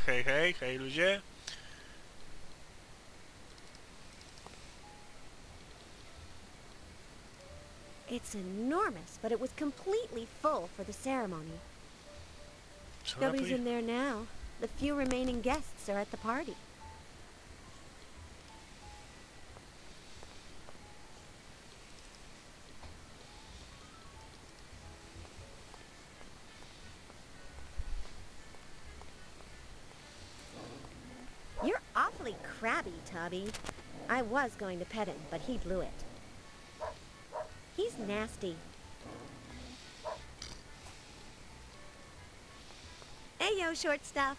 Hej, hej, hej ludzie. It's enormous, but it was completely full for the ceremony. Co Nobody's napój? in there now. The few remaining guests are at the party. You're awfully crabby, Tubby. I was going to pet him, but he blew it. He's nasty. Hey, yo, short stuff.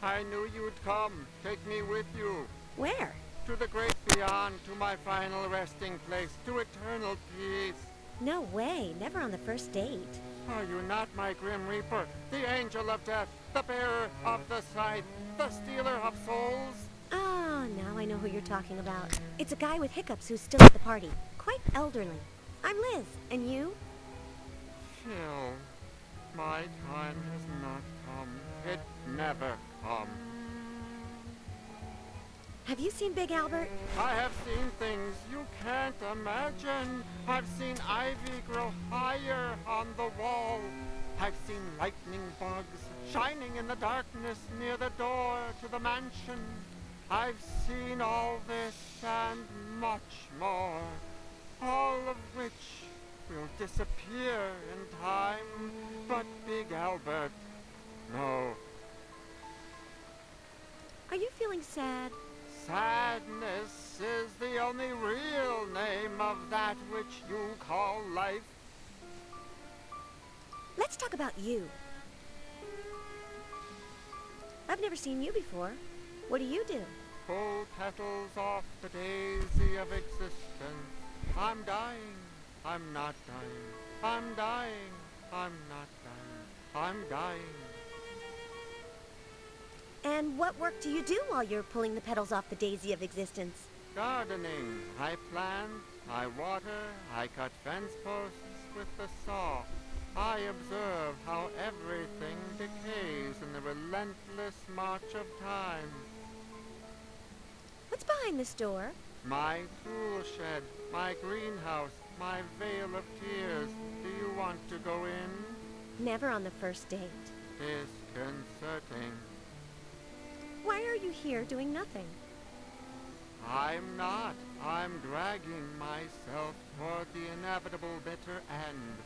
I knew you'd come. Take me with you. Where? To the great beyond, to my final resting place, to eternal peace. No way. Never on the first date. Are you not my grim reaper, the angel of death, the bearer of the scythe, the stealer of souls? Oh, now I know who you're talking about. It's a guy with hiccups who's still at the party. Quite elderly. I'm Liz. And you? Phil, my time has not come. It never come. Have you seen Big Albert? I have seen things you can't imagine. I've seen ivy grow higher on the wall. I've seen lightning bugs shining in the darkness near the door to the mansion. I've seen all this and much more, all of which will disappear in time. But Big Albert, no. Are you feeling sad? Sadness is the only real name of that which you call life. Let's talk about you. I've never seen you before. What do you do? Pull petals off the daisy of existence. I'm dying. I'm not dying. I'm dying. I'm not dying. I'm dying. And what work do you do while you're pulling the petals off the daisy of existence? Gardening. I plant, I water, I cut fence posts with the saw. I observe how everything decays in the relentless march of time. What's behind this door? My tool shed, my greenhouse, my vale of tears. Do you want to go in? Never on the first date. Disconcerting. Why are you here doing nothing? I'm not. I'm dragging myself toward the inevitable bitter end.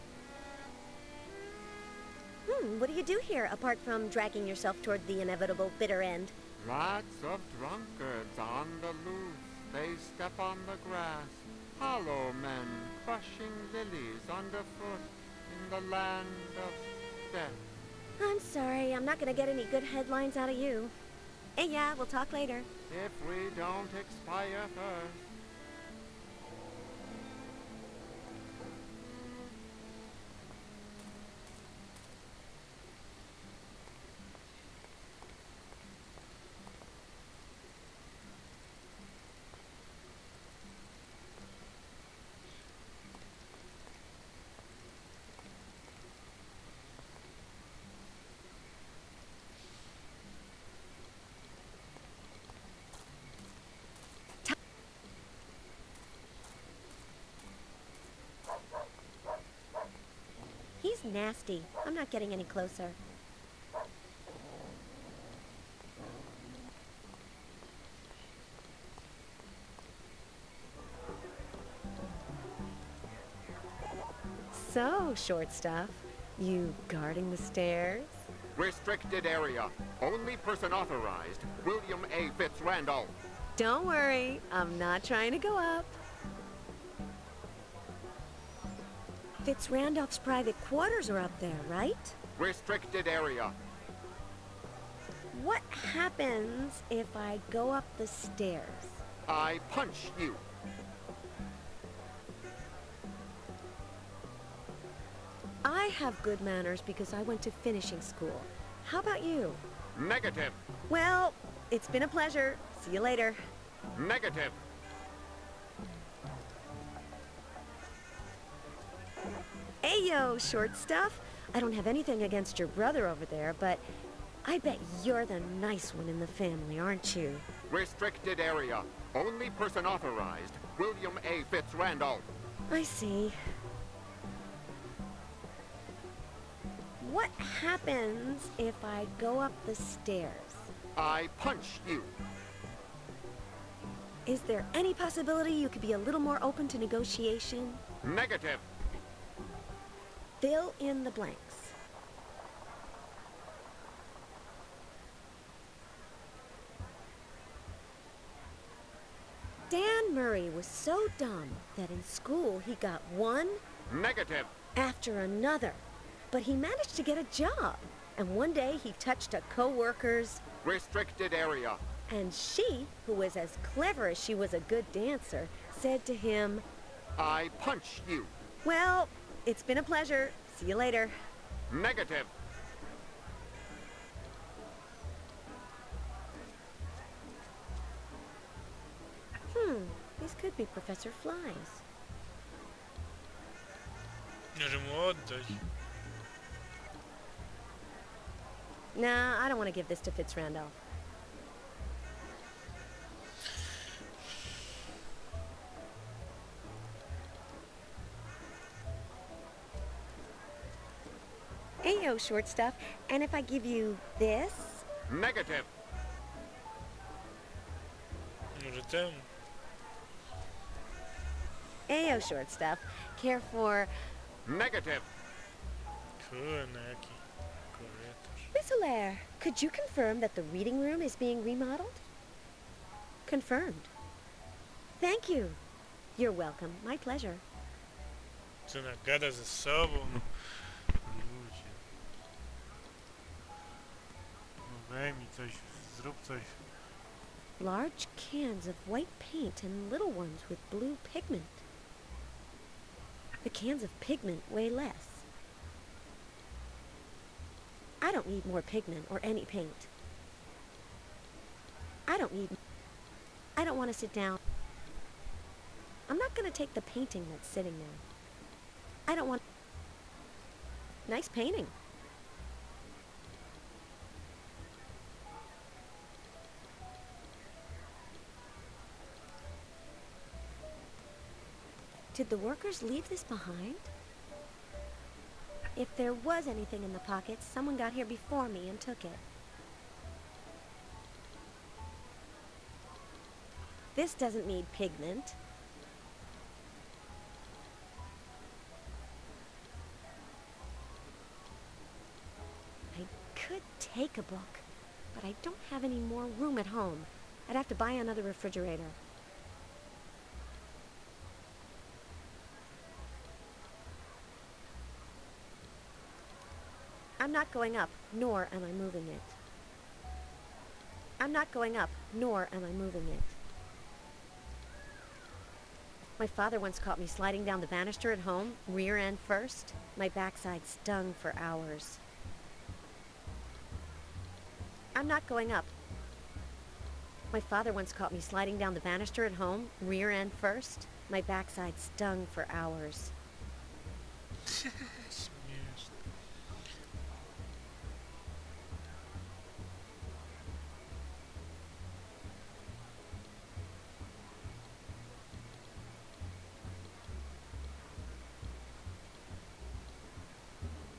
What do you do here apart from dragging yourself toward the inevitable bitter end? Lots of drunkards on the loose. They step on the grass. Hollow men crushing lilies underfoot in the land of death. I'm sorry, I'm not gonna get any good headlines out of you. Hey, yeah, we'll talk later. If we don't expire first. He's nasty. I'm not getting any closer. So, short stuff, you guarding the stairs? Restricted area. Only person authorized, William A. Fitzrandolph. Don't worry, I'm not trying to go up. Fitzrandolph's private quarters are up there, right? Restricted area. What happens if I go up the stairs? I punch you. I have good manners because I went to finishing school. How about you? Negative. Well, it's been a pleasure. See you later. Negative. Ayo, short stuff. I don't have anything against your brother over there, but I bet you're the nice one in the family, aren't you? Restricted area. Only person authorized, William A. Fitzrandolph. I see. What happens if I go up the stairs? I punch you. Is there any possibility you could be a little more open to negotiation? Negative. Fill in the blanks. Dan Murray was so dumb that in school he got one Negative. after another. But he managed to get a job. And one day he touched a co-worker's, Restricted area. and she, who was as clever as she was a good dancer, said to him, I punch you. "Well, it's been a pleasure. See you later." Negative. These could be Professor Flies. Może mu oddać. Nah, I don't want to give this to Fitzrandolph. Ayo, short stuff. And if I give you this? Negative. Może temu. Ayo, short stuff. Care for Negative. Kurna, jaki korytarz. Miss Allaire, could you confirm that the reading room is being remodeled? Confirmed. Thank you. You're welcome. My pleasure. Co ona gada ze sobą? Ludzie. No weź mi coś, zrób coś. Large cans of white paint and little ones with blue pigment. The cans of pigment weigh less. I don't need more pigment or any paint. I don't want to sit down. I'm not going to take the painting that's sitting there. I don't want... Nice painting. Did the workers leave this behind? If there was anything in the pockets, someone got here before me and took it. This doesn't need pigment. I could take a book, but I don't have any more room at home. I'd have to buy another refrigerator. I'm not going up, nor am I moving it. I'm not going up, nor am I moving it. My father once caught me sliding down the banister at home, rear end first. My backside stung for hours. I'm not going up. My father once caught me sliding down the banister at home, rear end first. My backside stung for hours. Śmieszne.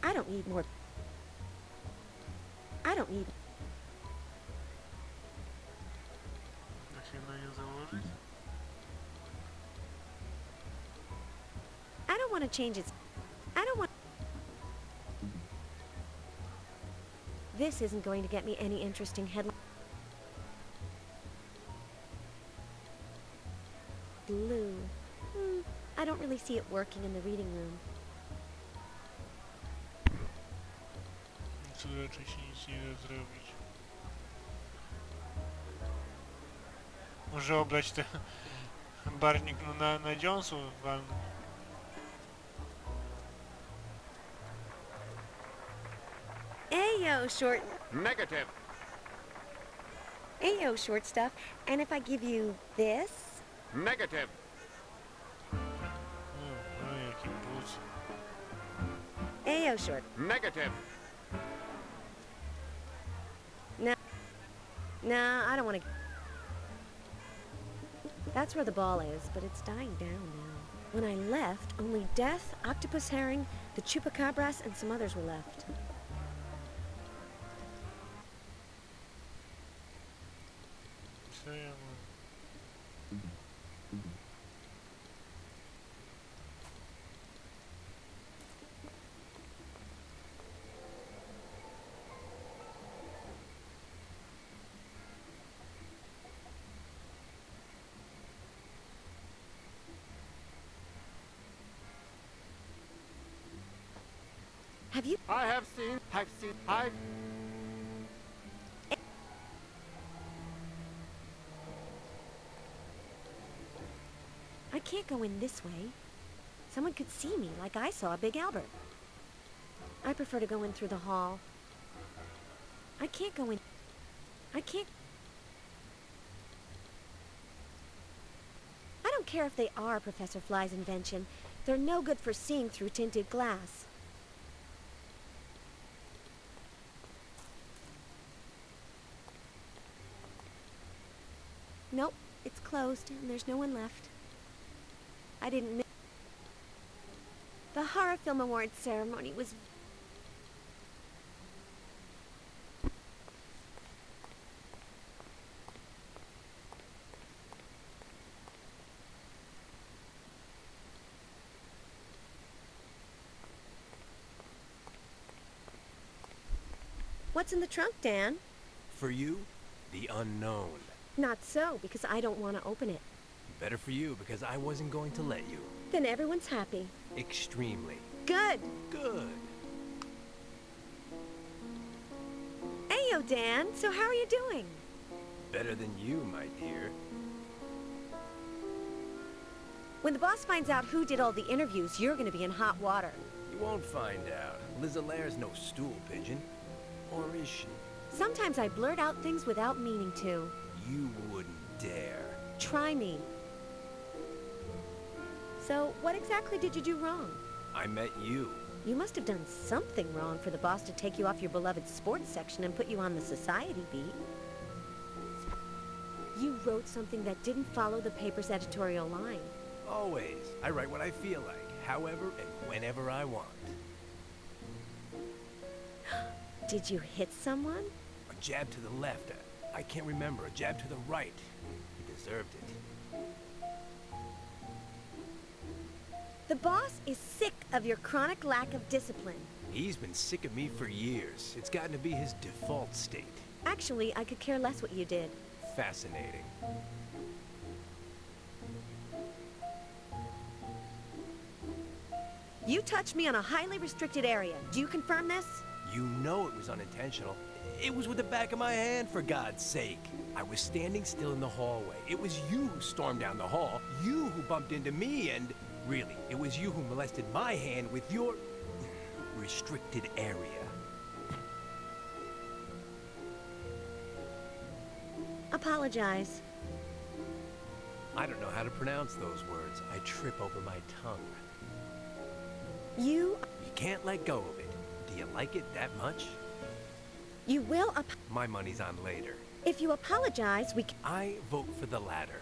I don't need more. I don't need... Da się na nią założyć? I don't want to change its... I don't want... This isn't going to get me any interesting headline. Blue. I don't really see it working in the reading room. Tu raczej się nic nie da zrobić. Może obrać ten barwnik na dziąsu walny. Ayo, short... Negative. Ayo, short stuff. And if I give you this? Negative. No, jaki but. Ayo, short. Negative. Nah, I don't want to... That's where the ball is, but it's dying down now. When I left, only Death, Octopus Herring, the Chupacabras, and some others were left. Isso aí, mano. Have you... I've seen, I can't go in this way. Someone could see me, like I saw Big Albert. I prefer to go in through the hall. I can't go in... I can't... I don't care if they are Professor Fly's invention. They're no good for seeing through tinted glass. Nope, it's closed, and there's no one left. I didn't miss... The Horror Film Awards ceremony was... What's in the trunk, Dan? For you, the unknown. Not so, because I don't want to open it. Better for you, because I wasn't going to let you. Then everyone's happy. Extremely. Good! Good. Ayo, Dan, so how are you doing? Better than you, my dear. When the boss finds out who did all the interviews, you're gonna be in hot water. You won't find out. Liz Alaire's no stool pigeon. Or is she? Sometimes I blurt out things without meaning to. You wouldn't dare. Try me. So, what exactly did you do wrong? I met you. You must have done something wrong for the boss to take you off your beloved sports section and put you on the society beat. You wrote something that didn't follow the paper's editorial line. Always. I write what I feel like, however and whenever I want. Did you hit someone? A jab to the left. I can't remember. A jab to the right. He deserved it. The boss is sick of your chronic lack of discipline. He's been sick of me for years. It's gotten to be his default state. Actually, I could care less what you did. Fascinating. You touched me on a highly restricted area. Do you confirm this? You know it was unintentional. It was with the back of my hand, for God's sake. I was standing still in the hallway. It was you who stormed down the hall, you who bumped into me, and really, it was you who molested my hand with your restricted area. Apologize. I don't know how to pronounce those words. I trip over my tongue. You can't let go of it. Do you like it that much? You will My money's on later. If you apologize, we can... I vote for the latter.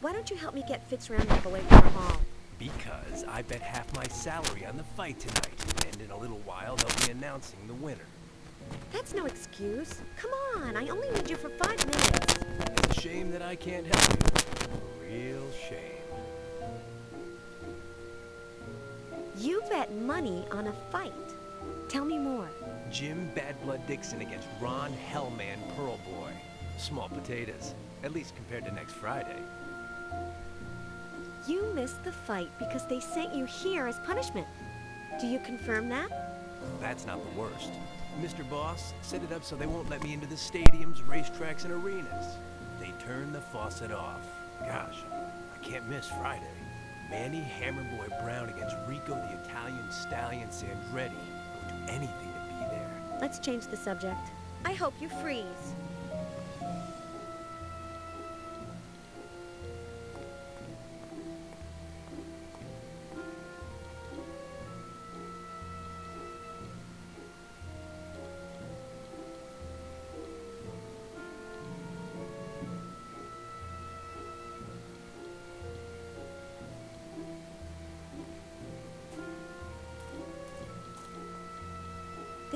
Why don't you help me get Fitzroundup away from the hall? Because I bet half my salary on the fight tonight. And in a little while, they'll be announcing the winner. That's no excuse. Come on, I only need you for 5 minutes. It's a shame that I can't help you. A real shame. You bet money on a fight. Tell me more. Jim Bad Blood Dixon against Ron Hellman Pearl Boy. Small potatoes. At least compared to next Friday. You missed the fight because they sent you here as punishment. Do you confirm that? That's not the worst. Mr. Boss set it up so they won't let me into the stadiums, racetracks, and arenas. They turned the faucet off. Gosh, I can't miss Friday. Manny Hammerboy Brown against Rico the Italian Stallion Sandretti. I would do anything to be there. Let's change the subject. I hope you freeze.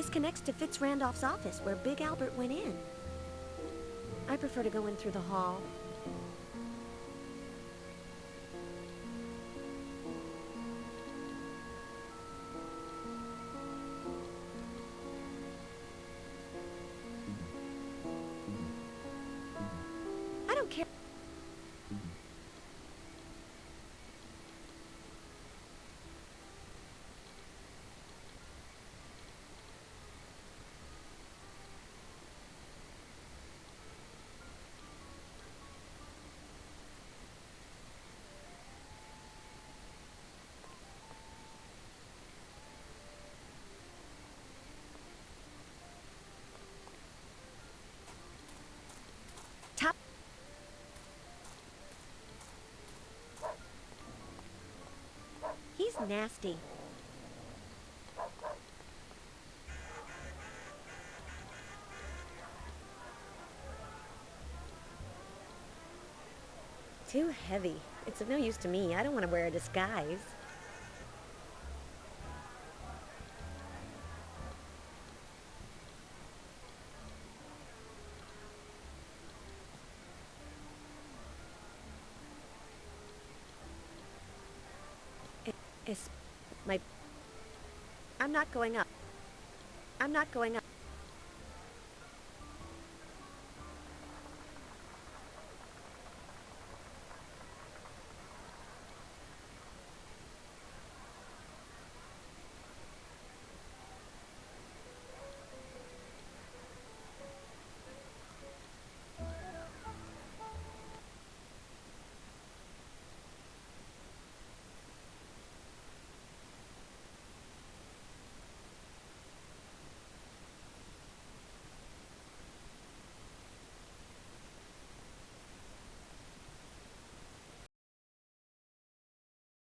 This connects to Fitz Randolph's office where Big Albert went in. I prefer to go in through the hall. I don't care. Top. He's nasty. Too heavy. It's of no use to me. I don't want to wear a disguise. It's my... I'm not going up. I'm not going up.